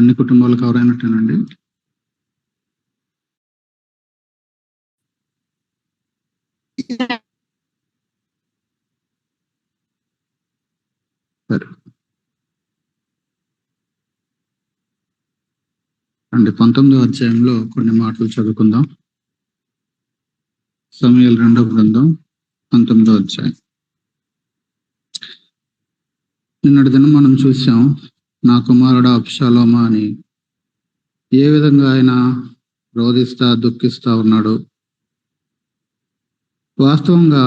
అన్ని కుటుంబాలు కవర్ అయినట్టేనండి? సరే అండి, 19వ అధ్యాయంలో కొన్ని మాటలు చదువుకుందాం. సమూయేలు 2వ గ్రంథం 19వ అధ్యాయం. నిన్నటి దినం మనం చూసాం, నా కుమారుడు అబ్షాలోమా అని ఏ విధంగా ఆయన రోధిస్తా దుఃఖిస్తా ఉన్నాడు. వాస్తవంగా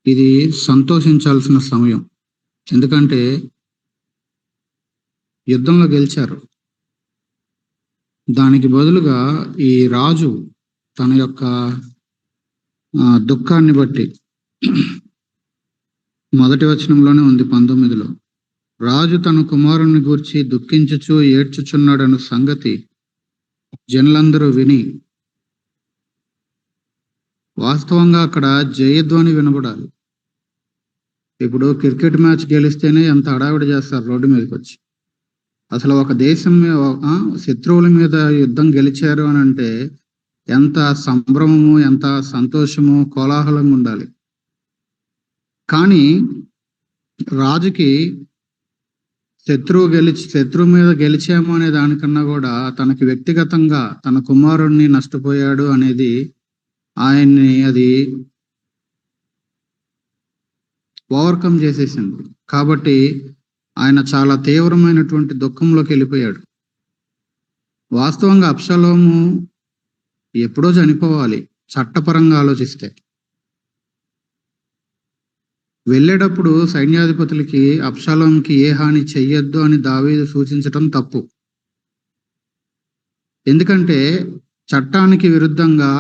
ఇది సంతోషించాల్సిన సమయం. ఎందుకంటే యుద్ధంలో గెలిచారు. దానికి బదులుగా ఈ రాజు తన యొక్క దుఃఖాన్ని బట్టి, మొదటి వచనంలోనే ఉంది 19లో, రాజు తన కుమారుని గూర్చి దుఃఖించుచు ఏడ్చుచున్నాడన్న సంగతి జనులందరూ విని, వాస్తవంగా అక్కడ జయధ్వని వినబడాలి. ఇప్పుడు క్రికెట్ మ్యాచ్ గెలిస్తేనే ఎంత హడావిడి చేస్తారు రోడ్డు మీదకి వచ్చి. అసలు ఒక దేశం శత్రువుల మీద యుద్ధం గెలిచారు అని అంటే ఎంత సంభ్రమము, ఎంత సంతోషము, కోలాహలంగా ఉండాలి. కానీ రాజుకి శత్రువు మీద గెలిచాము అనే దానికన్నా కూడా తనకి వ్యక్తిగతంగా తన కుమారుణ్ణి నష్టపోయాడు అనేది ఆయన్ని అది ఓవర్కమ్ చేసేసింది. కాబట్టి ఆయన చాలా తీవ్రమైనటువంటి దుఃఖంలోకి వెళ్ళిపోయాడు. వాస్తవంగా అబ్షాలోము ఎప్పుడో చనిపోవాలి చట్టపరంగా ఆలోచిస్తే. వెళ్ళేటప్పుడు సైన్యాధిపతులకి అబ్షాలోముకి ఏ హాని చెయ్యొద్దు అని దావీదు సూచించటం తప్పు. ఎందుకంటే చట్టానికి విరుద్ధంగా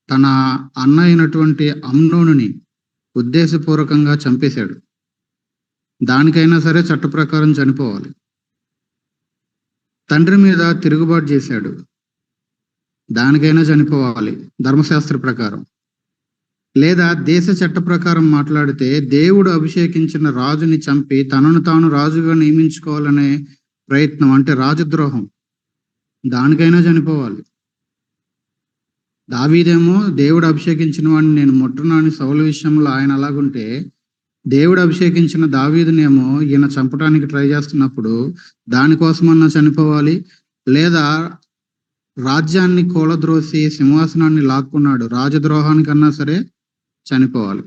తన అన్న అయినటువంటి అమ్నోనుని ఉద్దేశపూర్వకంగా చంపేశాడు. దానికైనా సరే చట్ట ప్రకారం చనిపోవాలి. తండ్రి మీద తిరుగుబాటు చేశాడు, దానికైనా చనిపోవాలి ధర్మశాస్త్ర ప్రకారం. లేదా దేశ చట్ట ప్రకారం మాట్లాడితే దేవుడు అభిషేకించిన రాజుని చంపి తనను తాను రాజుగా నియమించుకోవాలనే ప్రయత్నం, అంటే రాజద్రోహం, దానికైనా చనిపోవాలి. దావీదేమో దేవుడు అభిషేకించిన వాడిని నేను ముట్టను అని సౌలు విషయంలో ఆయన అలాగుంటే, దేవుడు అభిషేకించిన దావీదునేమో ఈయన చంపడానికి ట్రై చేస్తున్నప్పుడు దానికోసమన్నా చనిపోవాలి. లేదా రాజ్యాన్ని కూలద్రోసి సింహాసనాన్ని లాక్కున్నాడు, రాజద్రోహానికన్నా సరే చనిపోవాలి.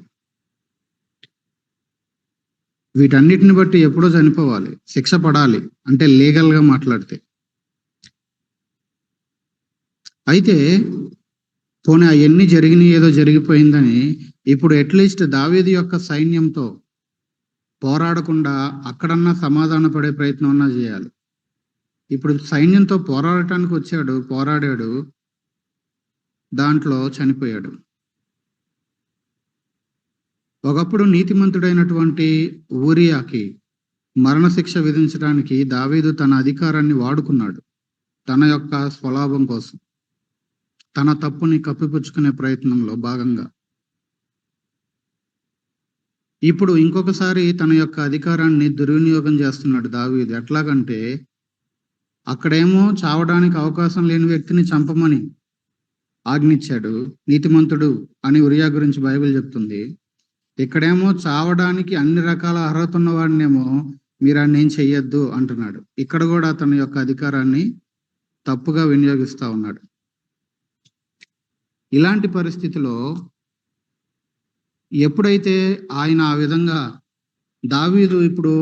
వీటన్నిటిని బట్టి ఎప్పుడో చనిపోవాలి, శిక్ష పడాలి, అంటే లీగల్ గా మాట్లాడితే. అయితే పోనీ అవన్నీ జరిగినాయి, ఏదో జరిగిపోయిందని ఇప్పుడు అట్లీస్ట్ దావీదు యొక్క సైన్యంతో పోరాడకుండా అక్కడన్నా సమాధాన పడే ప్రయత్నం అన్నా చేయాలి. ఇప్పుడు సైన్యంతో పోరాడటానికి వచ్చాడు, పోరాడాడు, దాంట్లో చనిపోయాడు. ఒకప్పుడు నీతిమంతుడైనటువంటి ఊరియాకి మరణశిక్ష విధించడానికి దావీదు తన అధికారాన్ని వాడుకున్నాడు, తన యొక్క స్వలాభం కోసం, తన తప్పుని కప్పిపుచ్చుకునే ప్రయత్నంలో భాగంగా. ఇప్పుడు ఇంకొకసారి తన యొక్క అధికారాన్ని దుర్వినియోగం చేస్తున్నాడు దావీదు. ఎట్లాగంటే అక్కడేమో చావడానికి అవకాశం లేని వ్యక్తిని చంపమని ఆజ్ఞించాడు, నీతిమంతుడు అని ఉరియా గురించి బైబిల్ చెప్తుంది. ఇక్కడేమో చావడానికి అన్ని రకాల అర్హత ఉన్న వాడినేమో మీరు అన్ని ఏం చెయ్యొద్దు అంటున్నాడు. ఇక్కడ కూడా తన యొక్క అధికారాన్ని తప్పుగా వినియోగిస్తా ఉన్నాడు. ఇలాంటి పరిస్థితిలో ఎప్పుడైతే ఆయన ఆ విధంగా దావీదు, ఇప్పుడు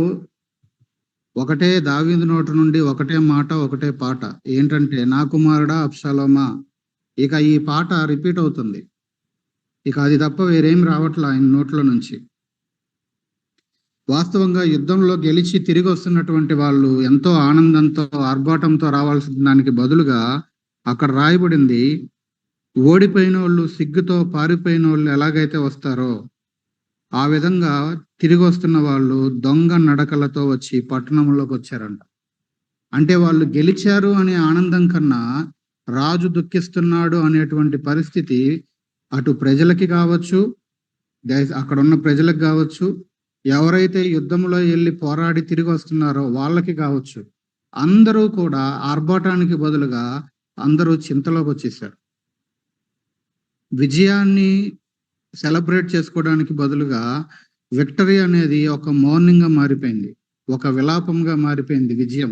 ఒకటే దావీదు నోటి నుండి ఒకటే మాట, ఒకటే పాట, ఏంటంటే నా కుమారుడా అబ్షాలోమా. ఇక ఈ పాట రిపీట్ అవుతుంది, ఇక అది తప్ప వేరేం రావట్లా ఆయన నోట్ల నుంచి. వాస్తవంగా యుద్ధంలో గెలిచి తిరిగి వస్తున్నటువంటి వాళ్ళు ఎంతో ఆనందంతో ఆర్భాటంతో రావాల్సిన దానికి బదులుగా అక్కడ రాయబడింది, ఓడిపోయిన వాళ్ళు సిగ్గుతో పారిపోయిన వాళ్ళు ఎలాగైతే వస్తారో ఆ విధంగా తిరిగి వస్తున్న వాళ్ళు దొంగ నడకలతో వచ్చి పట్టణంలోకి వచ్చారంట. అంటే వాళ్ళు గెలిచారు అనే ఆనందం కన్నా రాజు దుఃఖిస్తున్నాడు అనేటువంటి పరిస్థితి అటు ప్రజలకి కావచ్చు, అక్కడ ఉన్న ప్రజలకు కావచ్చు, ఎవరైతే యుద్ధంలో వెళ్ళి పోరాడి తిరిగి వస్తున్నారో వాళ్ళకి కావచ్చు, అందరూ కూడా ఆర్భాటానికి బదులుగా అందరూ చింతలోకి వచ్చేసారు. విజయాన్ని సెలబ్రేట్ చేసుకోవడానికి బదులుగా విక్టరీ అనేది ఒక మౌర్నింగ్‌గా మారిపోయింది. ఒక విలాపంగా మారిపోయింది విజయం.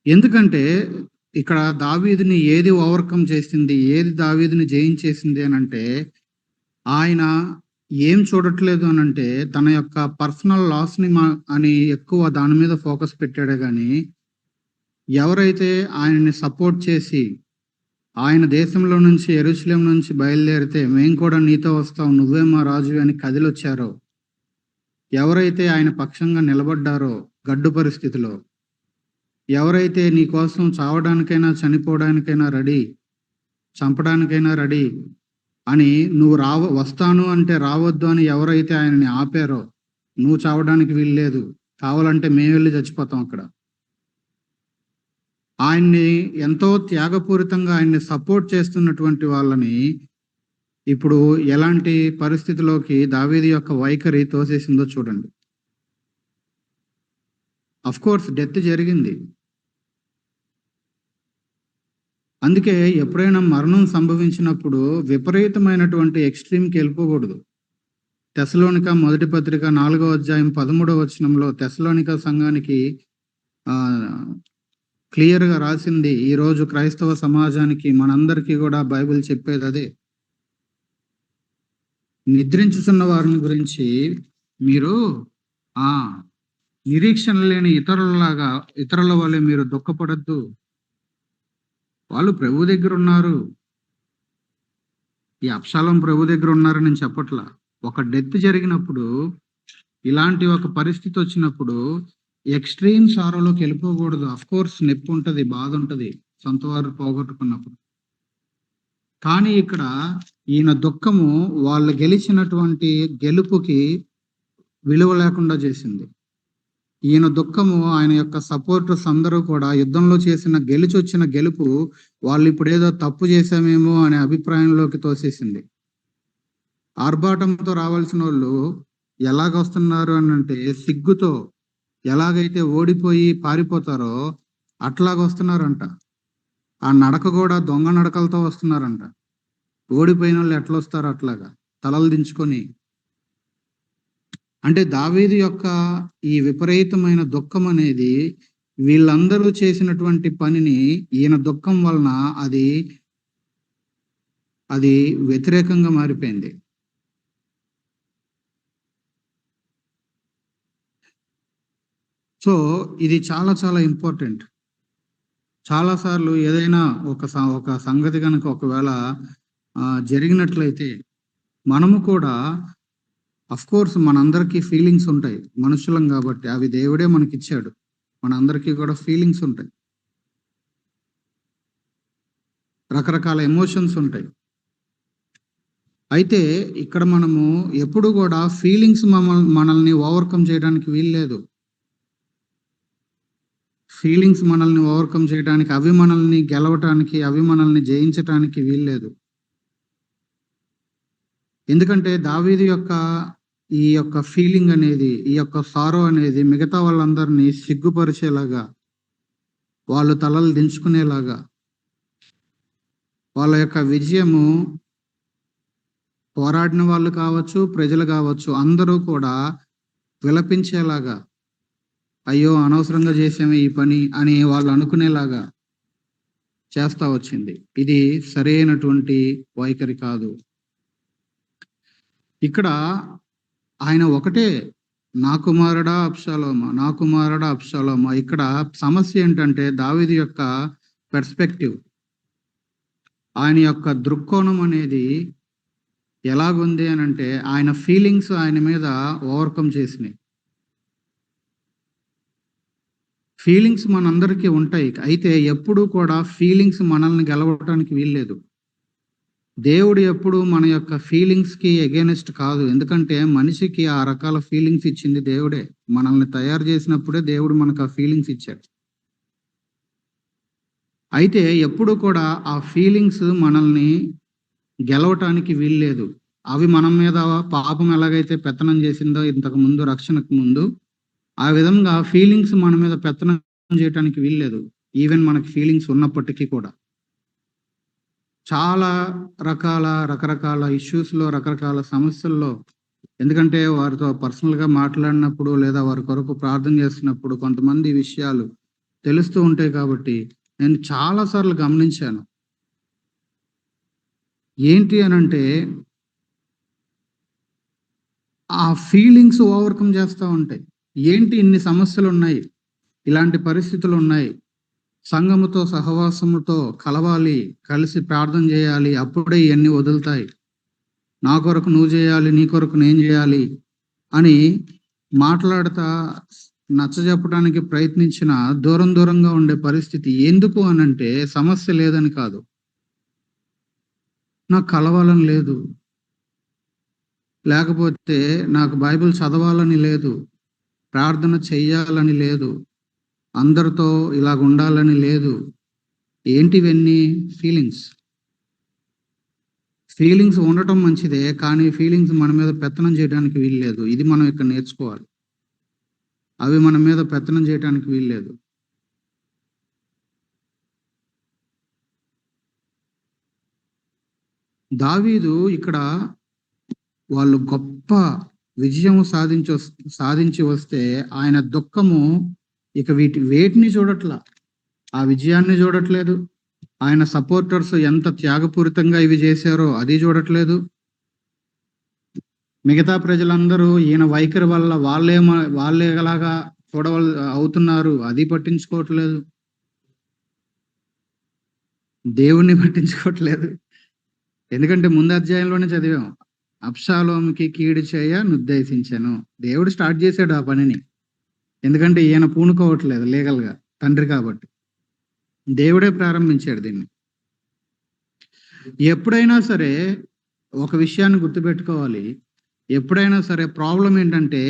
ఎందుకంటే ఇక్కడ దావీదుని ఏది ఓవర్‌కమ్ చేసింది? ఏది దావీదుని జయించేసింది అనంటే, ఆయన ఏం చూడట్లేదు అనంటే, తన యొక్క పర్సనల్ లాస్‌ని అని ఎక్కువ దాని మీద ఫోకస్ పెట్టాడే గానీ, ఎవరైతే ఆయనని సపోర్ట్ చేసి, ఆయన దేశంలో నుంచి యెరూషలేం నుంచి బయలుదేరితే, "మేము కూడా నీతో వస్తాం. నువ్వే మా రాజువి" అని కదిలొచ్చారో, ఎవరైతే ఆయన పక్షంగా నిలబడ్డారో గడ్డు పరిస్థితిలో, ఎవరైతే నీ కోసం చావడానికైనా, చనిపోవడానికైనా రెడీ, చంపడానికైనా రెడీ అని నువ్వు వస్తాను అంటే రావద్దు అని ఎవరైతే ఆయనని ఆపారో, నువ్వు చావడానికి వీల్లేదు. కావాలంటే మేమెళ్లి చచ్చిపోతాం అక్కడ. ఆయన్ని ఎంతో త్యాగపూరితంగా ఆయన్ని సపోర్ట్ చేస్తున్నటువంటి వాళ్ళని ఇప్పుడు ఎలాంటి పరిస్థితిలోకి దావీదు యొక్క వైఖరి తోసేసిందో చూడండి. ఆఫ్‌కోర్స్ డెత్ జరిగింది. అందుకే ఎప్పుడైనా మరణం సంభవించినప్పుడు విపరీతమైనటువంటి ఎక్స్‌ట్రీమ్‌కి వెళ్ళిపోకూడదు. తెస్సలోనిక మొదటి పత్రిక 4వ అధ్యాయం 13వ వచనంలో తెస్సలోనిక సంఘానికి క్లియర్‌గా రాసింది. ఈరోజు క్రైస్తవ సమాజానికి మనందరికీ కూడా బైబిల్ చెప్పేదదే. నిద్రించుచున్న వారిని గురించి మీరు నిరీక్షణ లేని ఇతరుల వలె మీరు దుఃఖపడొద్దు. వాళ్ళు ప్రభు దగ్గరున్నారు. ఈ అబ్షాలోము ప్రభు దగ్గర ఉన్నారని నేను చెప్పట్లా. ఒక డెత్ జరిగినప్పుడు, ఇలాంటి ఒక పరిస్థితి వచ్చినప్పుడు ఎక్స్‌ట్రీమ్ సారోలోకి వెళ్ళిపోకూడదు. ఆఫ్‌కోర్స్ నొప్పుంటది, బాధుంటది సొంత వారు పోగొట్టుకున్నప్పుడు. కానీ ఇక్కడ ఈయన దుఃఖము వాళ్ళు గెలిచినటువంటి గెలుపుకి విలువ లేకుండా చేసింది. ఈయన దుఃఖము ఆయన యొక్క సపోర్టర్స్ అందరూ కూడా యుద్ధంలో చేసిన గెలిచొచ్చిన గెలుపు వాళ్ళు ఇప్పుడేదో తప్పు చేశామేమో అనే అభిప్రాయంలోకి తోసేసింది. ఆర్భాటంతో రావాల్సినోళ్ళు ఎలాగొస్తున్నారు అనంటే సిగ్గుతో ఎలాగైతే ఓడిపోయి పారిపోతారో అట్లాగొస్తున్నారంట. ఆ నడక కూడా దొంగ నడకలతో వస్తున్నారంట. ఓడిపోయినోళ్ళు ఎట్లొస్తారో అట్లాగా తలలు దించుకొని. అంటే దావీదు యొక్క ఈ విపరీతమైన దుఃఖం అనేది వీళ్ళందరూ చేసినటువంటి పనిని ఈయన దుఃఖం వలన అది వ్యతిరేకంగా మారిపోయింది. సో ఇది చాలా చాలా ఇంపార్టెంట్. చాలా సార్లు ఏదైనా ఒక సంగతి కనుక ఒకవేళ జరిగినట్లయితే మనము కూడా ఆఫ్‌కోర్స్ మనందరికీ ఫీలింగ్స్ ఉంటాయి. మనుషులం కాబట్టి అవి దేవుడే మనకిచ్చాడు. మనందరికీ కూడా ఫీలింగ్స్ ఉంటాయి. రకరకాల ఎమోషన్స్ ఉంటాయి. అయితే ఇక్కడ మనము ఎప్పుడు కూడా ఫీలింగ్స్ మనల్ని ఓవర్‌కమ్ చేయడానికి వీల్లేదు. ఫీలింగ్స్ మనల్ని ఓవర్‌కమ్ చేయడానికి, అవి మనల్ని గెలవటానికి, అవి మనల్ని జయించటానికి వీల్లేదు. ఎందుకంటే దావీదు యొక్క ఈ యొక్క ఫీలింగ్ అనేది, ఈ యొక్క సారో అనేది మిగతా వాళ్ళందరినీ సిగ్గుపరిచేలాగా, వాళ్ళు తలలు దించుకునేలాగా, వాళ్ళ యొక్క విజయము పోరాడిన వాళ్ళు కావచ్చు, ప్రజలు కావచ్చు, అందరూ కూడా విలపించేలాగా, అయ్యో అనవసరంగా చేసామే ఈ పని అని వాళ్ళు అనుకునేలాగా చేస్తా వచ్చింది. ఇది సరైనటువంటి వైఖరి కాదు. ఇక్కడ ఆయన ఒకటే, నా కుమారుడా అబ్షాలోమా, నా కుమారుడా అబ్షాలోమా. ఇక్కడ సమస్య ఏంటంటే దావీదు యొక్క పర్స్పెక్టివ్, ఆయన యొక్క దృక్కోణం అనేది ఎలాగుంది అనంటే ఆయన ఫీలింగ్స్ ఆయన మీద ఓవర్‌కమ్ చేసినాయి. ఫీలింగ్స్ మనందరికీ ఉంటాయి. అయితే ఎప్పుడూ కూడా ఫీలింగ్స్ మనల్ని గెలవటానికి వీల్లేదు. దేవుడు ఎప్పుడు మన యొక్క ఫీలింగ్స్‌కి ఎగైనెస్ట్ కాదు. ఎందుకంటే మనిషికి ఆ రకాల ఫీలింగ్స్ ఇచ్చింది దేవుడే. మనల్ని తయారు చేసినప్పుడే దేవుడు మనకు ఆ ఫీలింగ్స్ ఇచ్చాడు. అయితే ఎప్పుడు కూడా ఆ ఫీలింగ్స్ మనల్ని గెలవటానికి వీల్లేదు. అవి మనం మీద పాపం ఎలాగైతే పెత్తనం చేసిందో ఇంతకు ముందు, రక్షణకు ముందు, ఆ విధంగా ఫీలింగ్స్ మన మీద పెత్తనం చేయటానికి వీల్లేదు. ఈవెన్ మనకి ఫీలింగ్స్ ఉన్నప్పటికీ కూడా. చాలా రకరకాల ఇష్యూస్‌లో, రకరకాల సమస్యల్లో, ఎందుకంటే వారితో పర్సనల్‌గా మాట్లాడినప్పుడు, లేదా వారి కొరకు ప్రార్థన చేస్తున్నప్పుడు కొంతమంది విషయాలు తెలుస్తూ ఉంటాయి కాబట్టి, నేను చాలా సార్లు గమనించాను. ఏంటి అనంటే, ఆ ఫీలింగ్స్ ఓవర్‌కమ్ చేస్తా ఉంటాయి. ఏంటి ఇన్ని సమస్యలున్నాయి, ఇలాంటి పరిస్థితులున్నాయి, సంఘముతో, సహవాసముతో కలవాలి, కలిసి ప్రార్థన చేయాలి, అప్పుడే ఇయన్నీ వదులుతాయి. నా కొరకు నువ్వు చేయాలి, నీ కొరకు నేను చేయాలి అని మాట్లాడుతా నచ్చజెప్పడానికి ప్రయత్నించిన దూరంగా ఉండే పరిస్థితి. ఎందుకు అనంటే సమస్య లేదని కాదు. నాకు కలవాలని లేదు. లేకపోతే నాకు బైబిల్ చదవాలని లేదు. ప్రార్థన చెయ్యాలని లేదు. అందరితో ఇలాగుండాలని లేదు. ఏంటివన్నీ? ఫీలింగ్స్. ఫీలింగ్స్ ఉండటం మంచిదే. కానీ ఫీలింగ్స్ మన మీద పెత్తనం చేయడానికి వీల్లేదు. ఇది మనం ఇక్కడ నేర్చుకోవాలి. అవి మన మీద పెత్తనం చేయటానికి వీల్లేదు. దావీదు ఇక్కడ వాళ్ళు గొప్ప విజయం సాధించి వస్తే ఆయన దుఃఖము ఇక వేటిని చూడట్లా. ఆ విజయాన్ని చూడట్లేదు. ఆయన సపోర్టర్స్ ఎంత త్యాగపూరితంగా ఇవి చేశారో అది చూడట్లేదు. మిగతా ప్రజలందరూ ఈయన వైఖరి వల్ల వాళ్ళే ఎలాగా అవుతున్నారు, అది పట్టించుకోవట్లేదు. దేవుణ్ణి పట్టించుకోవట్లేదు. ఎందుకంటే ముందు అధ్యాయంలోనే చదివాం. అబ్షాలోముకి కీడు చేయ నుద్దేశించాను. దేవుడు స్టార్ట్ చేశాడు ఆ పనిని. ఎందుకంటే ఈయన పూనుకోవట్లేదు లీగల్‌గా, తండ్రి కాబట్టి. దేవుడే ప్రారంభించాడు దీన్ని. ఎప్పుడైనా సరే ఒక విషయాన్ని గుర్తుపెట్టుకోవాలి. ఎప్పుడైనా సరే ప్రాబ్లమ్ ఏంటంటే,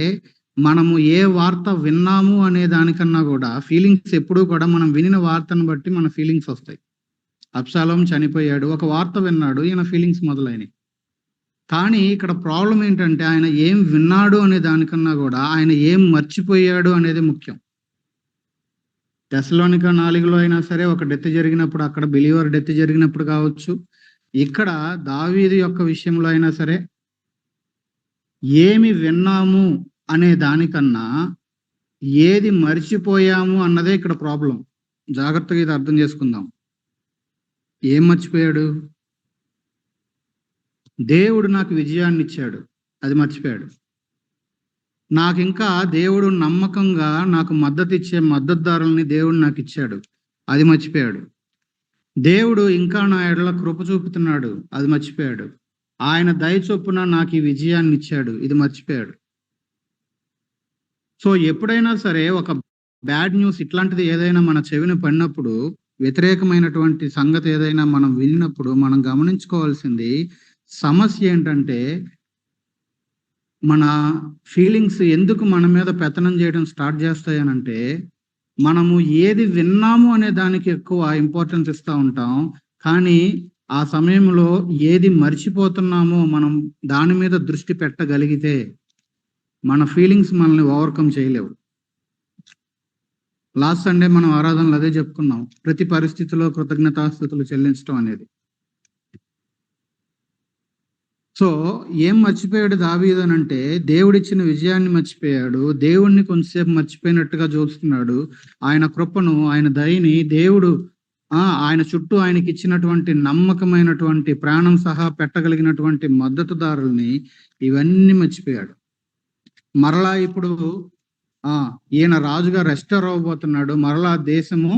మనము ఏ వార్త విన్నాము అనే దానికన్నా కూడా ఫీలింగ్స్ ఎప్పుడూ కూడా మనం వినిన వార్తను బట్టి మన ఫీలింగ్స్ వస్తాయి. అబ్షాలోము చనిపోయాడు. ఒక వార్త విన్నాడు. ఈయన ఫీలింగ్స్ మొదలైనయి. కానీ ఇక్కడ ప్రాబ్లమ్ ఏంటంటే, ఆయన ఏం విన్నాడు అనే దానికన్నా కూడా ఆయన ఏం మర్చిపోయాడు అనేది ముఖ్యం. తెస్సలోనిక 4లో అయినా సరే ఒక డెత్ జరిగినప్పుడు, అక్కడ బిలీవర్ డెత్ జరిగినప్పుడు కావచ్చు, ఇక్కడ దావీదు యొక్క విషయంలో అయినా సరే, ఏమి విన్నాము అనే దానికన్నా ఏది మర్చిపోయాము అన్నదే ఇక్కడ ప్రాబ్లం. జాగ్రత్తగా ఇది అర్థం చేసుకుందాం. ఏం మర్చిపోయాడు? దేవుడు నాకు విజయాన్ని ఇచ్చాడు, అది మర్చిపోయాడు. నాకింకా దేవుడు నమ్మకంగా నాకు మద్దతిచ్చే మద్దతుదారుల్ని దేవుడు నాకిచ్చాడు, అది మర్చిపోయాడు. దేవుడు ఇంకా నా ఎడల కృప చూపుతున్నాడు, అది మర్చిపోయాడు. ఆయన దయ చొప్పున నాకు ఈ విజయాన్ని ఇచ్చాడు, ఇది మర్చిపోయాడు. సో ఎప్పుడైనా సరే ఒక బ్యాడ్ న్యూస్ ఇట్లాంటిది ఏదైనా మన చెవిన పడినప్పుడు, వ్యతిరేకమైనటువంటి సంగతి ఏదైనా మనం విన్నప్పుడు మనం గమనించుకోవాల్సింది సమస్య ఏంటంటే, మన ఫీలింగ్స్ ఎందుకు మన మీద పెత్తనం చేయడం స్టార్ట్ చేస్తాయనంటే, మనము ఏది విన్నాము అనే దానికి ఎక్కువ ఇంపార్టెన్స్ ఇస్తా ఉంటాం. కానీ ఆ సమయంలో ఏది మర్చిపోతున్నామో మనం దాని మీద దృష్టి పెట్టగలిగితే మన ఫీలింగ్స్ మనల్ని ఓవర్‌కమ్ చేయలేవు. లాస్ట్ సండే మనం ఆరాధనలో అదే చెప్పుకున్నాం. ప్రతి పరిస్థితిలో కృతజ్ఞతాస్తుతులు చెల్లించడం అనేది. సో ఏం మర్చిపోయాడు దావీదు అనంటే, దేవుడిచ్చిన విజయాన్ని మర్చిపోయాడు. దేవుడిని కొంచెంసేపు మర్చిపోయినట్టుగా చూస్తున్నాడు. ఆయన కృపను, ఆయన దయని దేవుడు ఆయన చుట్టూ ఆయనకిచ్చినటువంటి నమ్మకమైనటువంటి ప్రాణం సహా పెట్టగలిగినటువంటి మద్దతుదారుల్ని ఇవన్నీ మర్చిపోయాడు. మరలా ఇప్పుడు ఈయన రాజుగా రెస్టోర్ అవ్వబోతున్నాడు. మరలా దేశము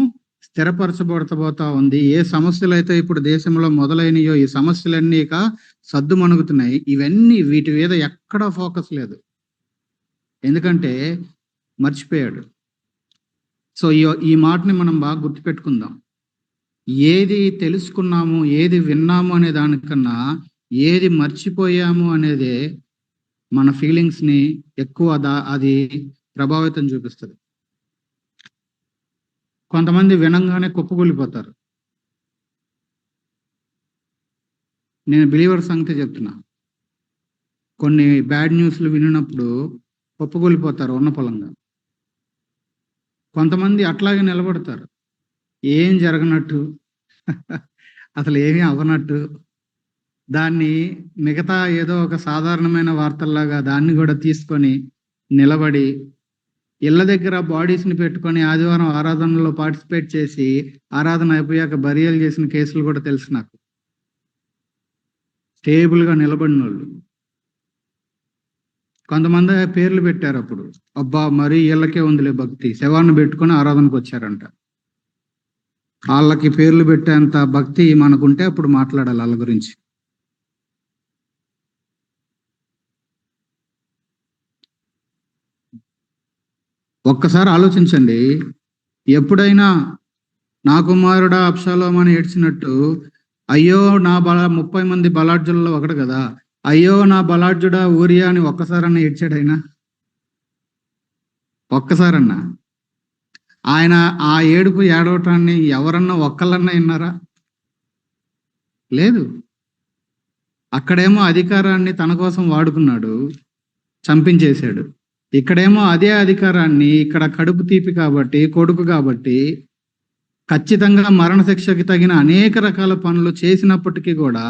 స్థిరపరచబడతబోతా ఉంది. ఏ సమస్యలైతే ఇప్పుడు దేశంలో మొదలైనయో ఈ సమస్యలన్నీ ఇక సద్దుమణుగుతున్నాయి. ఇవన్నీ వీటి మీద ఎక్కడా ఫోకస్ లేదు. ఎందుకంటే మర్చిపోయాడు. సో ఈ మాటని మనం బాగా గుర్తుపెట్టుకుందాం. ఏది తెలుసుకున్నాము, ఏది విన్నాము అనే దానికన్నా ఏది మర్చిపోయాము అనేదే మన ఫీలింగ్స్ ని ఎక్కువ అది ప్రభావితం చూపిస్తుంది. కొంతమంది వినంగానే కుప్పకూలిపోతారు. నేను బిలీవర్ సంగతి చెప్తున్నా. కొన్ని బ్యాడ్ న్యూస్లు వినినప్పుడు ఒప్పుకొలిపోతారు ఉన్న పొలంగా. కొంతమంది అట్లాగే నిలబడతారు, ఏం జరగనట్టు అసలు ఏమీ అవ్వనట్టు. దాన్ని మిగతా ఏదో ఒక సాధారణమైన వార్తల్లాగా దాన్ని కూడా తీసుకొని నిలబడి ఇళ్ళ దగ్గర బాడీస్ని పెట్టుకొని ఆదివారం ఆరాధనలో పార్టిసిపేట్ చేసి ఆరాధన అయిపోయాక బరియలు చేసిన కేసులు కూడా తెలుసు నాకు. స్టేబుల్గా నిలబడిన వాళ్ళు. కొంతమంది పేర్లు పెట్టారు అప్పుడు, అబ్బా మరీ ఇళ్ళకే ఉందిలే భక్తి, శవాన్ని పెట్టుకొని ఆరాధనకు వచ్చారంట. వాళ్ళకి పేర్లు పెట్టేంత భక్తి మనకుంటే అప్పుడు మాట్లాడాలి వాళ్ళ గురించి. ఒక్కసారి ఆలోచించండి, ఎప్పుడైనా నా కుమారుడా అబ్షాలోము అని ఏడ్చినట్టు, అయ్యో నా 30 మంది బలాఢ్యులలో ఒకడు కదా, అయ్యో నా బలాఢ్యుడా ఊరియా అని ఒక్కసారన్నా ఏడ్చాడైనా? ఒక్కసారన్నా? ఆయన ఆ ఏడుపు ఏడవటాన్ని ఎవరన్నా ఒక్కళ్ళన్నా విన్నారా? లేదు. అక్కడేమో అధికారాన్ని తన కోసం వాడుకున్నాడు, చంపించేశాడు. ఇక్కడేమో అదే అధికారాన్ని, ఇక్కడ కడుపు తీపి కాబట్టి, కొడుకు కాబట్టి ఖచ్చితంగా మరణశిక్షకి తగిన అనేక రకాల పనులు చేసినప్పటికీ కూడా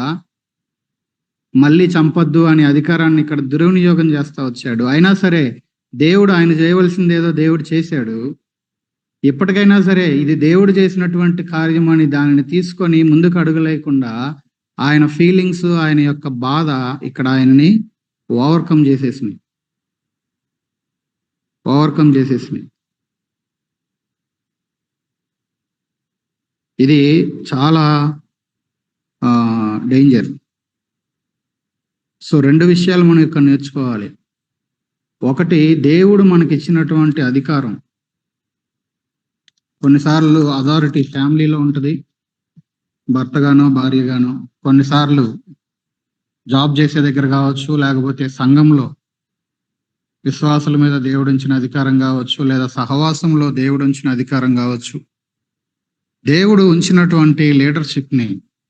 మళ్ళీ చంపొద్దు అనే అధికారాన్ని ఇక్కడ దుర్వినియోగం చేస్తా వచ్చాడు. అయినా సరే దేవుడు ఆయన చేయవలసిందేదో దేవుడు చేశాడు. ఇప్పటికైనా సరే ఇది దేవుడు చేసినటువంటి కార్యం అని దానిని తీసుకొని ముందుకు అడుగులేకుండా ఆయన ఫీలింగ్స్, ఆయన యొక్క బాధ ఇక్కడ ఆయన్ని ఓవర్కమ్ చేసేసినాయి. ఇది చాలా డేంజర్. సో 2 విషయాలు మనం ఇక్కడ నేర్చుకోవాలి. ఒకటి, దేవుడు మనకిచ్చినటువంటి అధికారం. కొన్నిసార్లు అథారిటీ ఫ్యామిలీలో ఉంటుంది, భర్తగానో భార్యగానో. కొన్నిసార్లు జాబ్ చేసే దగ్గర కావచ్చు, లేకపోతే సంఘంలో విశ్వాసుల మీద దేవుడించిన అధికారం కావచ్చు, లేదా సహవాసంలో దేవుడించిన అధికారం కావచ్చు. దేవుడు ఉంచినటువంటి లీడర్షిప్ని,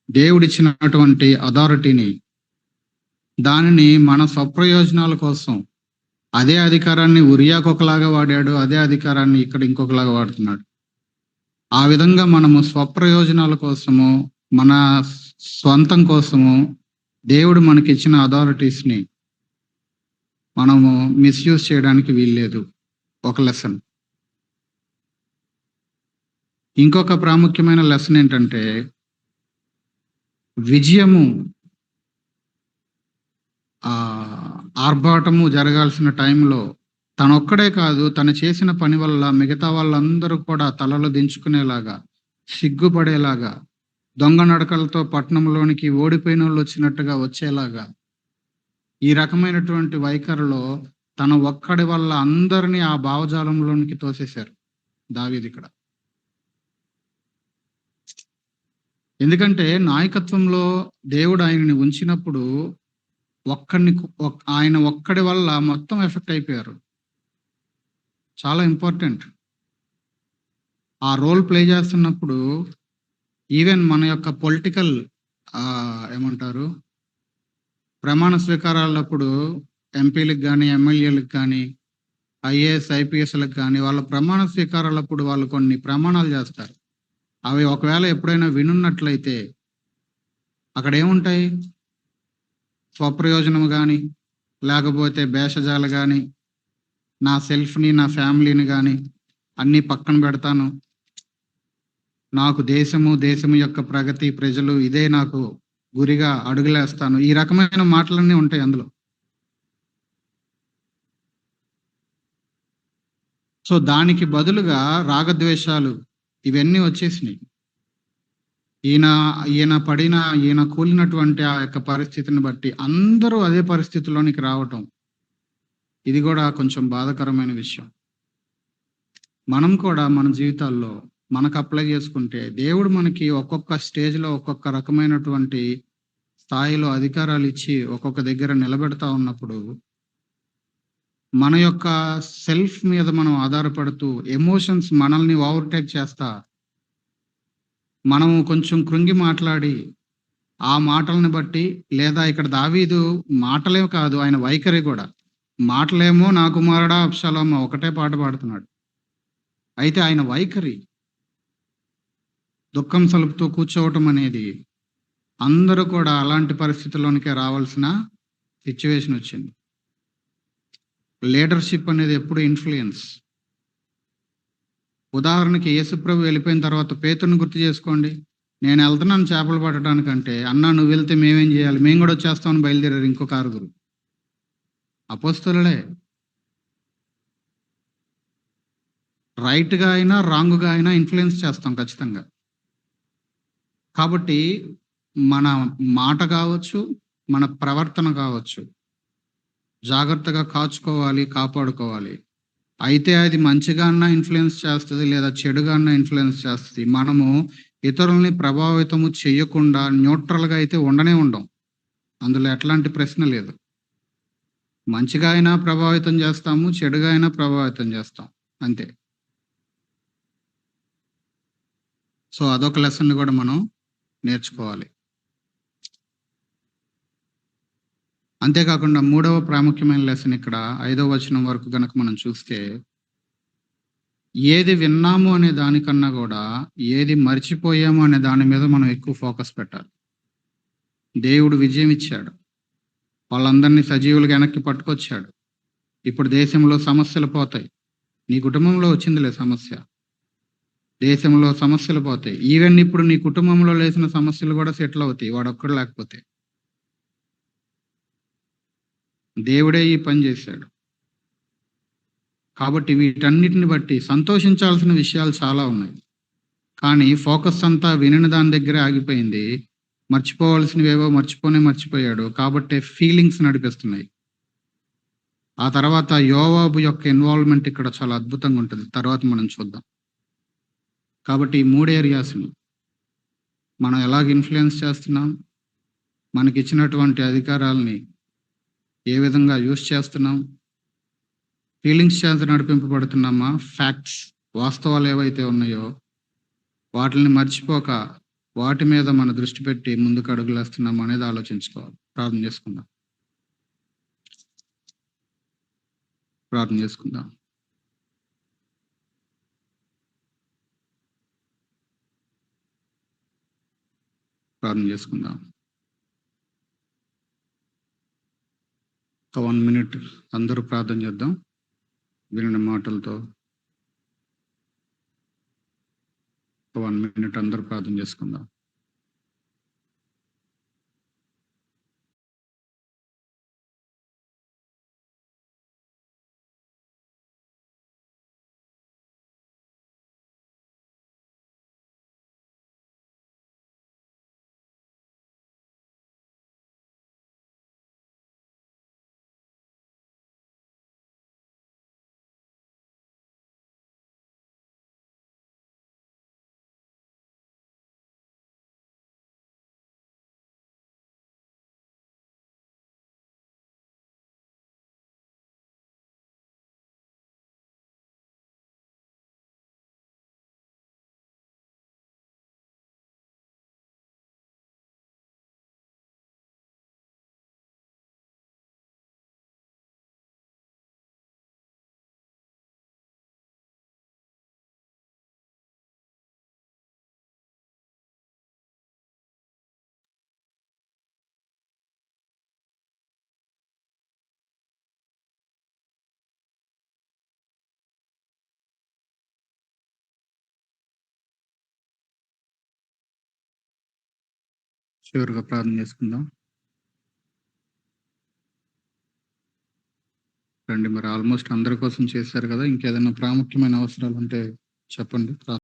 దేవుడిచ్చినటువంటి అథారిటీని, దానిని మన స్వప్రయోజనాల కోసం అదే అధికారాన్ని ఉరియాకు ఒకలాగా వాడాడు, అదే అధికారాన్ని ఇక్కడ ఇంకొకలాగా వాడుతున్నాడు. ఆ విధంగా మనము స్వప్రయోజనాల కోసము, మన స్వంతం కోసము దేవుడు మనకిచ్చిన అథారిటీస్ని మనము మిస్యూజ్ చేయడానికి వీల్లేదు. ఒక లెసన్. ఇంకొక ప్రాముఖ్యమైన లెసన్ ఏంటంటే, విజయము ఆర్భాటము జరగాల్సిన టైంలో తనొక్కడే కాదు, తను చేసిన పని వల్ల మిగతా వాళ్ళందరూ కూడా తలలు దించుకునేలాగా, సిగ్గుపడేలాగా, దొంగ నడకలతో పట్టణంలోనికి ఓడిపోయిన వాళ్ళు వచ్చినట్టుగా వచ్చేలాగా, ఈ రకమైనటువంటి వైఖరిలో తన ఒక్కడి వల్ల అందరినీ ఆ భావజాలంలోనికి తోసేశారు దావీదు ఇక్కడ. ఎందుకంటే నాయకత్వంలో దేవుడు ఆయనని ఉంచినప్పుడు ఆయన ఒక్కడి వల్ల మొత్తం ఎఫెక్ట్ అయిపోయారు. చాలా ఇంపార్టెంట్. ఆ రోల్ ప్లే చేస్తున్నప్పుడు ఈవెన్ మన యొక్క పొలిటికల్ ఏమంటారు, ప్రమాణ స్వీకారాలప్పుడు ఎంపీలకు కానీ, ఎమ్మెల్యేలకు కానీ, ఐఏఎస్ ఐపీఎస్లకు కానీ వాళ్ళ ప్రమాణ స్వీకారాలప్పుడు వాళ్ళు కొన్ని ప్రమాణాలు చేస్తారు. అవి ఒకవేళ ఎప్పుడైనా వినున్నట్లయితే అక్కడ ఏముంటాయి? స్వప్రయోజనం కానీ, లేకపోతే భేషజాలు కానీ, నా సెల్ఫ్ని, నా ఫ్యామిలీని కానీ అన్నీ పక్కన పెడతాను, నాకు దేశము యొక్క ప్రగతి, ప్రజలు ఇదే నాకు గురిగా అడుగులేస్తాను, ఈ రకమైన మాటలన్నీ ఉంటాయి అందులో. సో దానికి బదులుగా రాగద్వేషాలు ఇవన్నీ వచ్చేసినాయి. ఈయన కూలినటువంటి ఆ యొక్క పరిస్థితిని బట్టి అందరూ అదే పరిస్థితిలోనికి రావటం, ఇది కూడా కొంచెం బాధాకరమైన విషయం. మనం కూడా మన జీవితాల్లో మనకు అప్లై చేసుకుంటే, దేవుడు మనకి ఒక్కొక్క స్టేజ్లో ఒక్కొక్క రకమైనటువంటి స్థాయిలో అధికారాలు ఇచ్చి ఒక్కొక్క దగ్గర నిలబెడతా ఉన్నప్పుడు మన యొక్క సెల్ఫ్ మీద మనం ఆధారపడుతూ ఎమోషన్స్ మనల్ని ఓవర్టేక్ చేస్తా, మనము కొంచెం కృంగి మాట్లాడి ఆ మాటల్ని బట్టి లేదా ఇక్కడ దావీదు మాటలే కాదు ఆయన వైఖరి కూడా. మాటలేమో నా కుమారుడా అబ్షాలోమా ఒకటే పాట పాడుతున్నాడు. అయితే ఆయన వైఖరి దుఃఖం సలుపుతూ కూర్చోవటం అనేది అందరూ కూడా అలాంటి పరిస్థితుల్లోనికే రావాల్సిన సిట్యుయేషన్ వచ్చింది. లీడర్‌షిప్ అనేది ఎప్పుడు ఇన్‌ఫ్లూయెన్స్. ఉదాహరణకి యేసుప్రభు వెళ్ళిపోయిన తర్వాత పేతురుని గుర్తు చేసుకోండి. నేను ఎళ్తున్నాను చేపలు పట్టడానికంటే, అన్నా నువ్వు వెళ్తే మేమేం చేయాలి? మేము కూడా వచ్చేస్తామని బయలుదేరారు ఇంకొక ఆరుగురు. అపోస్తలులే. రైట్‌గా అయినా, రాంగ్‌గా అయినా ఇన్‌ఫ్లూయెన్స్ చేస్తాం ఖచ్చితంగా. కాబట్టి మన మాట కావచ్చు, మన ప్రవర్తన కావచ్చు, జాగ్రత్తగా కాచుకోవాలి, కాపాడుకోవాలి. అయితే అది మంచిగా అన్నా ఇన్‌ఫ్లూయెన్స్ చేస్తది, లేదా చెడుగా అన్నా ఇన్‌ఫ్లూయెన్స్ చేస్తది. మనము ఇతరుల్ని ప్రభావితము చెయ్యకుండా న్యూట్రల్‌గా అయితే ఉండనే ఉండం. అందులో ఎట్లాంటి ప్రశ్న లేదు. మంచిగా అయినా ప్రభావితం చేస్తాము, చెడుగా అయినా ప్రభావితం చేస్తాం. అంతే. సో, అదొక లెసన్‌ని కూడా మనం నేర్చుకోవాలి. అంతేకాకుండా మూడవ ప్రాముఖ్యమైన లెసన్ ఇక్కడ 5వ వచనం వరకు గనక మనం చూస్తే, ఏది విన్నాము అనే దానికన్నా గూడా, ఏది మర్చిపోయాము అనే దాని మీద మనం ఎక్కువ ఫోకస్ పెట్టాలి. దేవుడు విజయం ఇచ్చాడు. వాళ్ళందరినీ సజీవులుగా వెనక్కి పట్టుకొచ్చాడు. ఇప్పుడు దేశంలో సమస్యలు పోతాయి. నీ కుటుంబంలో వచ్చిందిలే సమస్య. దేశంలో సమస్యలు పోతాయి. ఈవెన్ ఇప్పుడు నీ కుటుంబంలో లేసిన సమస్యలు కూడా సెటిల్ అవుతాయి. వాడొక్కడు లేకపోతే. దేవుడే ఈ పని చేశాడు. కాబట్టి వీటన్నిటిని బట్టి సంతోషించాల్సిన విషయాలు చాలా ఉన్నాయి. కానీ ఫోకస్ అంతా వినిన దాని దగ్గరే ఆగిపోయింది. మర్చిపోవాల్సినవేవో మర్చిపోయాడు. కాబట్టే ఫీలింగ్స్ నడిపిస్తున్నాయి. ఆ తర్వాత యోవాబు యొక్క ఇన్వాల్వ్‌మెంట్ ఇక్కడ చాలా అద్భుతంగా ఉంటది. తర్వాత మనం చూద్దాం. కాబట్టి ఈ 3 ఏరియాస్‌ని మనం ఎలాగ ఇన్‌ఫ్లూయెన్స్ చేస్తున్నాం? మనకిచ్చినటువంటి అధికారాల్ని ఏ విధంగా యూజ్ చేస్తున్నాం? ఫీలింగ్స్ చేత నడిపింపబడుతున్నామా? ఫ్యాక్ట్స్, వాస్తవాలు ఏవైతే ఉన్నాయో వాటిల్ని మర్చిపోక వాటి మీద మన దృష్టి పెట్టి ముందుకు అడుగులేస్తున్నామా అనేది ఆలోచించుకోవాలి. ప్రార్థన చేసుకుందాం. ప్రార్థన చేసుకుందాం. ప్రార్థన చేసుకుందాం. ఒక 1 మినిట్ అందరూ ప్రార్థన చేద్దాం. వినిన మాటలతో ఒక 1 మినిట్ అందరూ ప్రార్థన చేసుకుందాం. చివరిగా ప్రార్థన చేసుకుందాం. రండి మరి ఆల్మోస్ట్ అందరి కోసం చేశారు కదా! ఇంకేదైనా ప్రాముఖ్యమైన అవసరాలుంటే చెప్పండి.